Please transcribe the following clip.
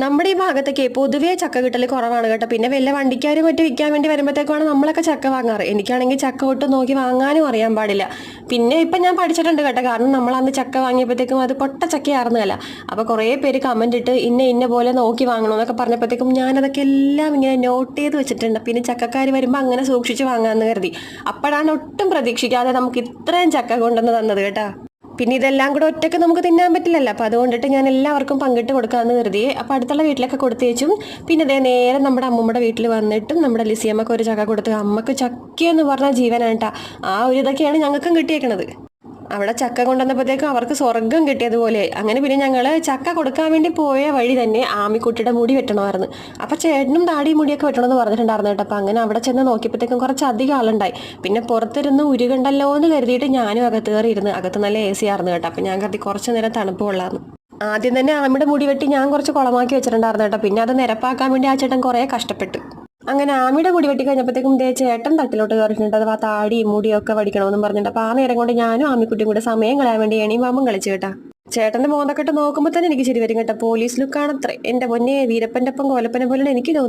നമ്മുടെ ഈ ഭാഗത്തൊക്കെ പൊതുവേ ചക്ക കിട്ടൽ കുറവാണ് കേട്ടോ. പിന്നെ വല്ല വണ്ടിക്കാരും മറ്റും വിൽക്കാൻ വേണ്ടി വരുമ്പോഴത്തേക്കാണ് നമ്മളൊക്കെ ചക്ക വാങ്ങാറ്. എനിക്കാണെങ്കിൽ ചക്ക ഒട്ടും നോക്കി വാങ്ങാനും അറിയാൻ പാടില്ല. പിന്നെ ഇപ്പം ഞാൻ പഠിച്ചിട്ടുണ്ട് കേട്ടോ. കാരണം നമ്മൾ അന്ന് ചക്ക വാങ്ങിയപ്പോഴത്തേക്കും അത് പൊട്ട ചക്കയായിരുന്നല്ല. അപ്പോൾ കുറേ പേര് കമന്റ് ഇട്ട് ഇന്ന പോലെ നോക്കി വാങ്ങണമെന്നൊക്കെ പറഞ്ഞപ്പോഴത്തേക്കും ഞാനതൊക്കെ എല്ലാം ഇങ്ങനെ നോട്ട് ചെയ്ത് വെച്ചിട്ടുണ്ട്. പിന്നെ ചക്കക്കാർ വരുമ്പോൾ അങ്ങനെ സൂക്ഷിച്ച് വാങ്ങാമെന്ന് കരുതി. അപ്പോഴാണ് ഒട്ടും പ്രതീക്ഷിക്കാതെ നമുക്ക് ഇത്രയും ചക്ക കൊണ്ടുവന്ന് തന്നത് കേട്ടോ. പിന്നെ ഇതെല്ലാം കൂടെ ഒറ്റയ്ക്ക് നമുക്ക് തിന്നാൻ പറ്റില്ലല്ലോ. അപ്പോൾ അതുകൊണ്ടിട്ട് ഞാൻ എല്ലാവർക്കും പങ്കിട്ട് കൊടുക്കാമെന്ന് കരുതി. അപ്പോൾ അടുത്തുള്ള വീട്ടിലൊക്കെ കൊടുത്തേച്ചും. പിന്നെ അതേ നേരെ നമ്മുടെ അമ്മൂമ്മയുടെ വീട്ടിൽ വന്നിട്ടും നമ്മുടെ ലിസിയമ്മക്ക് ഒരു ചക്ക കൊടുത്ത്. അമ്മക്ക് ചക്കയെന്ന് പറഞ്ഞാൽ ജീവനായിട്ടാ. ആ ഒരു ഇതൊക്കെയാണ് ഞങ്ങൾക്കും കിട്ടിയേക്കണത്. അവിടെ ചക്ക കൊണ്ടുവന്നപ്പോഴത്തേക്കും അവർക്ക് സ്വർഗം കിട്ടിയതുപോലെ. അങ്ങനെ പിന്നെ ഞങ്ങൾ ചക്ക കൊടുക്കാൻ വേണ്ടി പോയ വഴി തന്നെ ആമിക്കുട്ടിയുടെ മുടി വെട്ടണമായിരുന്നു. അപ്പം ചേട്ടനും താടിയും മുടിയൊക്കെ വെട്ടണമെന്ന് പറഞ്ഞിട്ടുണ്ടായിരുന്നു കേട്ടോ. അപ്പം അങ്ങനെ അവിടെ ചെന്ന് നോക്കിയപ്പോഴത്തേക്കും കുറച്ച് അധികം ആളുണ്ടായി. പിന്നെ പുറത്തിരുന്ന് ഉരുകണ്ടല്ലോ എന്ന് കരുതിയിട്ട് ഞാനും അകത്ത് കയറി ഇരുന്ന്. അകത്ത് നല്ല AC ആയിരുന്നു കേട്ടോ. അപ്പം ഞാൻ കരുതി കുറച്ച് നേരം തണുപ്പ് കൊള്ളാമെന്ന്. ആദ്യം തന്നെ ആമിയുടെ മുടി വെട്ടി ഞാൻ കുറച്ച് കുളമാക്കി വെച്ചിട്ടുണ്ടായിരുന്നു കേട്ടോ. പിന്നെ അത് നിരപ്പാക്കാൻ വേണ്ടി ആ ചേട്ടൻ കുറേ കഷ്ടപ്പെട്ടു. അങ്ങനെ ആമിയുടെ മുടി വെട്ടി കഴിഞ്ഞപ്പോഴത്തേക്കും ചേട്ടൻ തട്ടിലോട്ട് കയറിയിട്ടുണ്ട്. അഥവാ താടിയും മുടിയൊക്കെ വടിക്കണമെന്നും പറഞ്ഞിട്ട്. അപ്പോൾ ആ നേരം കൊണ്ട് ഞാനും ആമിക്കുട്ടിയും കൂടെ സമയം കളയാൻ വേണ്ടി എണിയും പാമ്പും കളിച്ചു കേട്ടാ. ചേട്ടന്റെ മോന്തൊക്കെ നോക്കുമ്പോൾ തന്നെ എനിക്ക് ശരി വരും കേട്ടോ. പോലീസ് ലുക്കാണത്രേ. എന്റെ പൊന്നെ, വീരപ്പന്റെ ഒപ്പം കോലപ്പനെ പോലെയാണ് എനിക്ക് തോന്നുന്നത്.